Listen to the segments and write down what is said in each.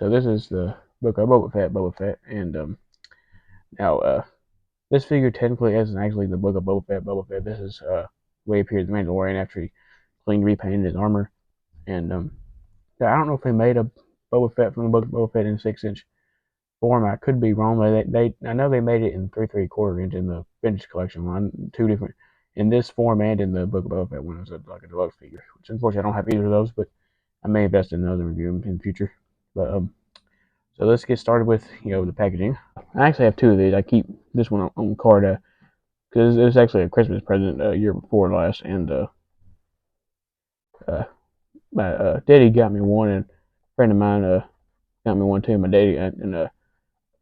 So this is the book of Boba Fett, and now this figure technically isn't actually the book of Boba Fett. This is way up here the Mandalorian after he clean repainted his armor, and I don't know if they made a Boba Fett from the book of Boba Fett in 6-inch form. I could be wrong, but I know they made it in 3 3/4 inch in the vintage collection line, two different in this form and in the book of Boba Fett when it was like a deluxe figure. Which unfortunately I don't have either of those, but I may invest in those and review them in the future. But so let's get started with the packaging. I actually have two of these. I keep this one on card because it was actually a Christmas present year before last, and my daddy got me one, and a friend of mine got me one too. My daddy and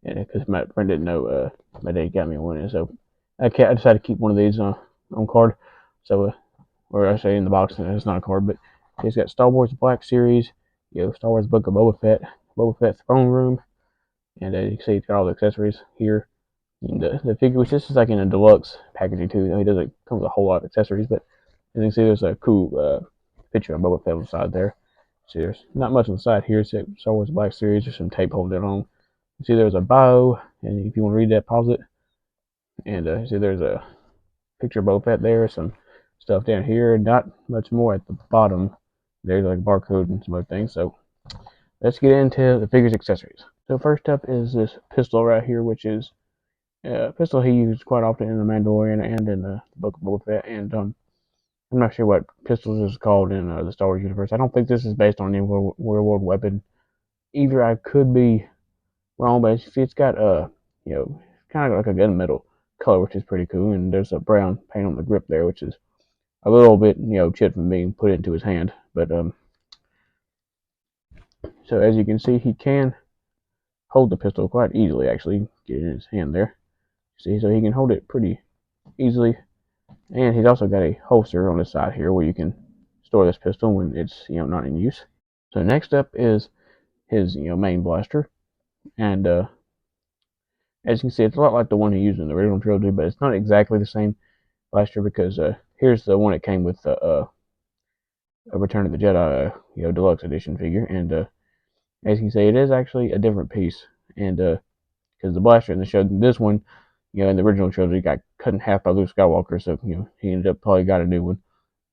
because my friend didn't know my daddy got me one, and so I decided to keep one of these on card. So or I say in the box, and it's not a card, but it's got Star Wars Black Series, Star Wars Book of Boba Fett Throne Room, and you can see it's got all the accessories here. And the figure, which this is like in a deluxe packaging too. It doesn't come with a whole lot of accessories, but as you can see, there's a cool picture of Boba Fett on the side there. See, there's not much on the side here. It's Star Wars Black Series. There's some tape holding it on. You see, there's a bio, and if you want to read that, pause it. And you see, there's a picture of Boba Fett there. Some stuff down here. Not much more at the bottom. There's like a barcode and some other things. So let's get into the figure's accessories. So first up is this pistol right here, which is a pistol he used quite often in the Mandalorian and in the Book of Boba Fett. And I'm not sure what pistols is called in the Star Wars universe. I don't think this is based on any real world weapon. Either I could be wrong, but it's got kind of like a gunmetal color, which is pretty cool. And there's a brown paint on the grip there, which is a little bit chipped from being put into his hand. But so as you can see, he can hold the pistol quite easily. Actually, get it in his hand there. See, so he can hold it pretty easily. And he's also got a holster on the side here where you can store this pistol when it's not in use. So next up is his main blaster, and as you can see, it's a lot like the one he used in the original trilogy, but it's not exactly the same blaster because here's the one that came with a Return of the Jedi deluxe edition figure, and as you can see, it is actually a different piece, and because the blaster in the show, this one in the original trilogy got cut in half by Luke Skywalker, so he ended up probably got a new one.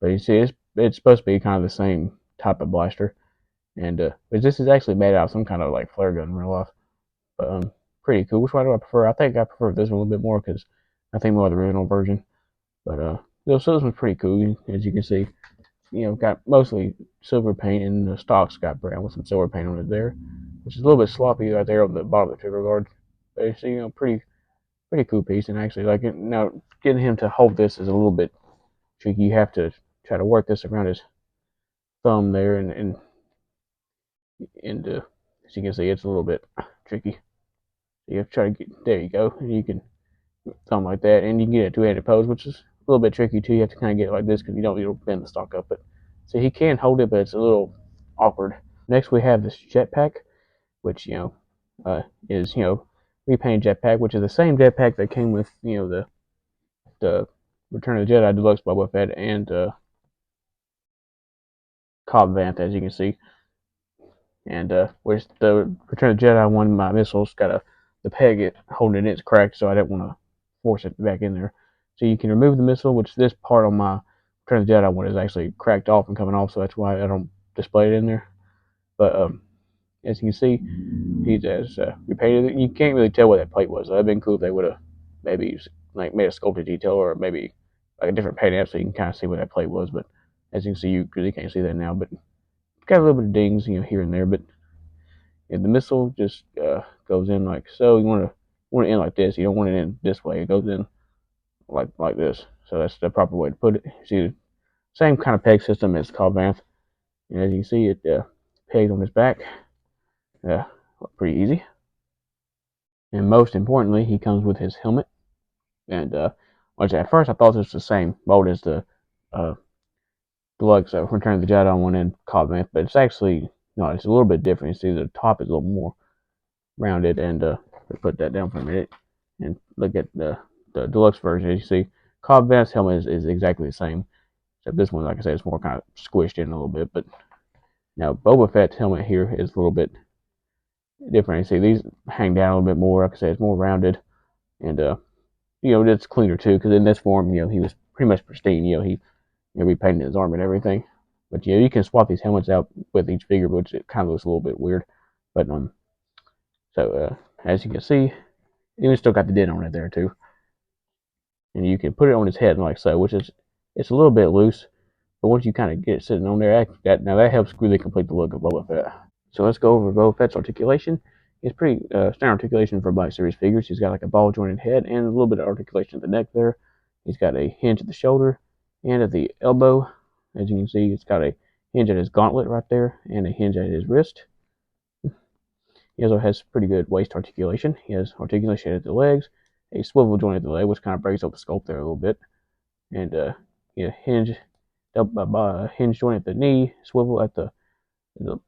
But you see, it's supposed to be kind of the same type of blaster, and but this is actually made out of some kind of like flare gun in real life. But pretty cool. Which one do I prefer? I think I prefer this one a little bit more because I think more of the original version. But so this one's pretty cool. As you can see, got mostly silver paint, and the stock's got brown with some silver paint on it there, which is a little bit sloppy right there on the bottom of the trigger guard. But you see, pretty cool piece. And actually, like now, getting him to hold this is a little bit tricky. You have to try to work this around his thumb there, and as you can see, it's a little bit tricky. So you have to try to get there. You go, and you can something like that, and you can get a two-handed pose, which is a little bit tricky too. You have to kind of get it like this because you don't bend the stock up. But so he can hold it, but it's a little awkward. Next, we have this jetpack, which is repainted jetpack, which is the same jetpack that came with the Return of the Jedi Deluxe Boba Fett and Cobb Vanth, as you can see. And whereas the Return of the Jedi one, my missile's got the peg holding it's cracked, so I didn't want to force it back in there. So you can remove the missile, which this part on my Return of the Jedi one is actually cracked off and coming off, so that's why I don't display it in there. But as you can see, he's as repainted it. You can't really tell what that plate was. That'd been cool if they would have maybe like made a sculpted detail or maybe like a different paint app so you can kind of see what that plate was. But as you can see, you really can't see that now. But it's got a little bit of dings, here and there. But the missile just goes in like so. You want it in like this. You don't want it in this way. It goes in like this. So that's the proper way to put it. See, the same kind of peg system as Cobb Vanth. And as you can see, it pegs on his back. Pretty easy. And most importantly, he comes with his helmet. And which at first I thought this was the same mold as the deluxe Return of the Jedi one in Cobb Vanth, but it's actually no, it's a little bit different. You see, the top is a little more rounded, and put that down for a minute and look at the deluxe version. As you see, Cobb Vanth's helmet is exactly the same, except this one, like I said, it's more kind of squished in a little bit. But now Boba Fett's helmet here is a little bit different. You see, these hang down a little bit more. Like I said, it's more rounded, and it's cleaner too. Because in this form, he was pretty much pristine. He repainted his arm and everything. But you can swap these helmets out with each figure, which it kind of looks a little bit weird. But as you can see, even still got the dent on it there too, and you can put it on his head like so, which is it's a little bit loose. But once you kind of get it sitting on there, that helps really complete the look of Boba Fett. So let's go over Boba Fett's articulation. It's pretty standard articulation for Black Series figures. He's got like a ball jointed head and a little bit of articulation at the neck there. He's got a hinge at the shoulder and at the elbow. As you can see, it's got a hinge at his gauntlet right there and a hinge at his wrist. He also has pretty good waist articulation. He has articulation at the legs, a swivel joint at the leg, which kind of breaks up the sculpt there a little bit, and hinge hinge joint at the knee, swivel at the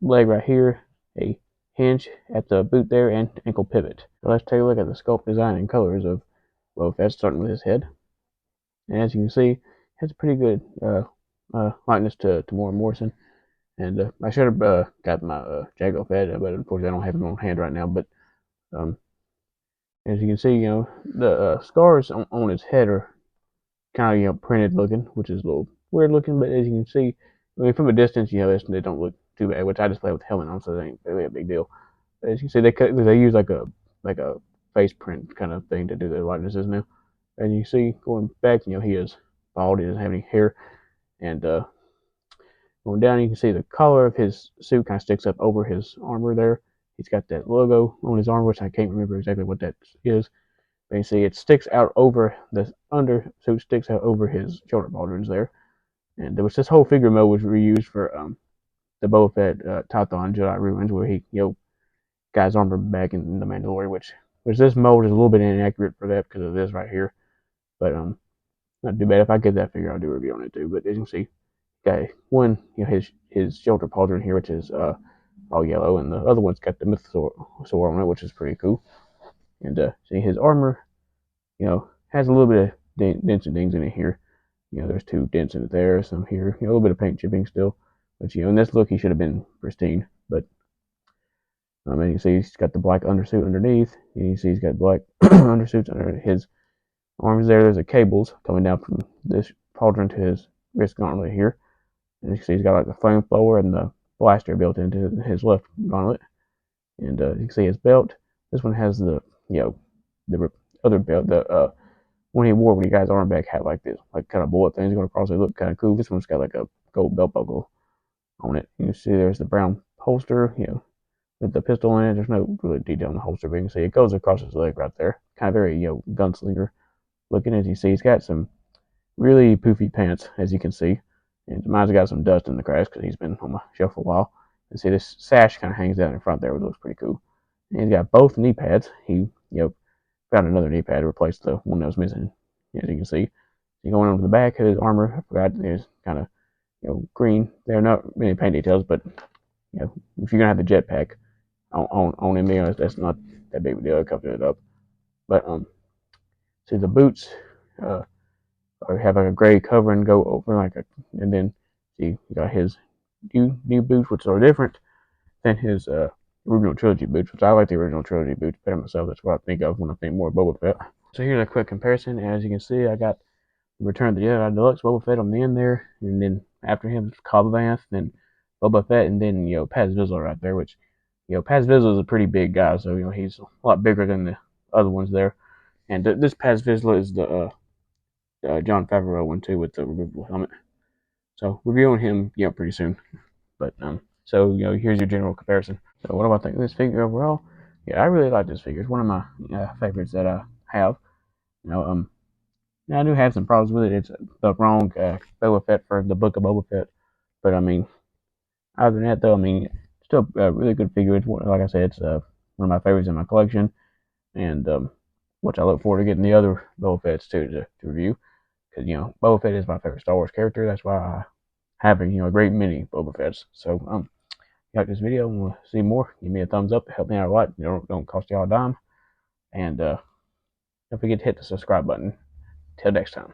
leg right here, a hinge at the boot there, and ankle pivot. So let's take a look at the sculpt design and colors of Boba Fett, starting with his head. And as you can see, it has a pretty good likeness to Morrison. And I should have got my Jago Fett, but unfortunately I don't have him on hand right now. But as you can see, the scars on his head are kind of printed looking, which is a little weird looking. But as you can see, I mean, from a distance, they don't look too bad. Which I just play with the helmet on, so it ain't really a big deal. But as you can see, they use like a face print kind of thing to do the likenesses now. And you see, going back, he is bald. He doesn't have any hair, and going down, you can see the collar of his suit kind of sticks up over his armor there. He's got that logo on his arm, which I can't remember exactly what that is. But you see, it sticks out over the undersuit, sticks out over his shoulder pauldrons there. And there was this whole figure mode was reused for the Boba Fett Tython Jedi Ruins, where he got his armor back in the Mandalorian, which this mold is a little bit inaccurate for that because of this right here. But not too bad. If I get that figure, I'll do a review on it too. But as you can see, got one, his shoulder pauldron here, which is all yellow, and the other one's got the mythosaur on it, which is pretty cool. And see, his armor, has a little bit of dents and dings in it here. There's 2 dents in it there, some here, a little bit of paint chipping still. But in this look, he should have been pristine. But and you can see he's got the black undersuit underneath. And you see he's got black undersuits under his arms there. There's the cables coming down from this pauldron to his wrist gauntlet here. And you can see he's got like the flamethrower and the blaster built into his left gauntlet. And you can see his belt. This one has the the other belt, the one he wore when he got his arm back, had like this like kind of bullet things going across it. Look kind of cool. This one's got like a gold belt buckle on it. You can see there's the brown holster, with the pistol in it. There's no really detail in the holster, but you can see it goes across his leg right there. Kind of very gunslinger looking. As you see, he's got some really poofy pants, as you can see. And mine's got some dust in the cracks because he's been on my shelf for a while. And see, this sash kind of hangs down in front there, which looks pretty cool. And he's got both knee pads. He, found another knee pad to replace the one that was missing, as you can see. So going on to the back of his armor, I forgot there's kind of, green. There are not many paint details, but, if you're going to have the jetpack on him, that's not that big of a deal. I covered it up. But, see, the boots, or have like a gray cover and go over and then see you got his new boots, which are different than his original trilogy boots, which I like the original trilogy boots better myself. That's what I think of when I think more of Boba Fett. So here's a quick comparison. As you can see, I got Return of the Jedi Deluxe Boba Fett on the end there, and then after him Cobb Vanth, then Boba Fett, and then Paz Vizsla right there, which Paz Vizsla is a pretty big guy, so he's a lot bigger than the other ones there. And this Paz Vizsla is the Jon Favreau one too, with the removable helmet. So reviewing him, pretty soon. But so here's your general comparison. So what do I think of this figure overall? Yeah, I really like this figure. It's one of my favorites that I have. I do have some problems with it. It's the wrong Boba Fett for the Book of Boba Fett. But I mean, other than that, though, I mean, still a really good figure. It's like I said, it's one of my favorites in my collection, and which I look forward to getting the other Boba Fetts too to review. Because Boba Fett is my favorite Star Wars character. That's why I have a great many Boba Fetts. So if you like this video and want to see more, give me a thumbs up. Help me out a lot. Don't cost y'all a dime. And don't forget to hit the subscribe button. Till next time.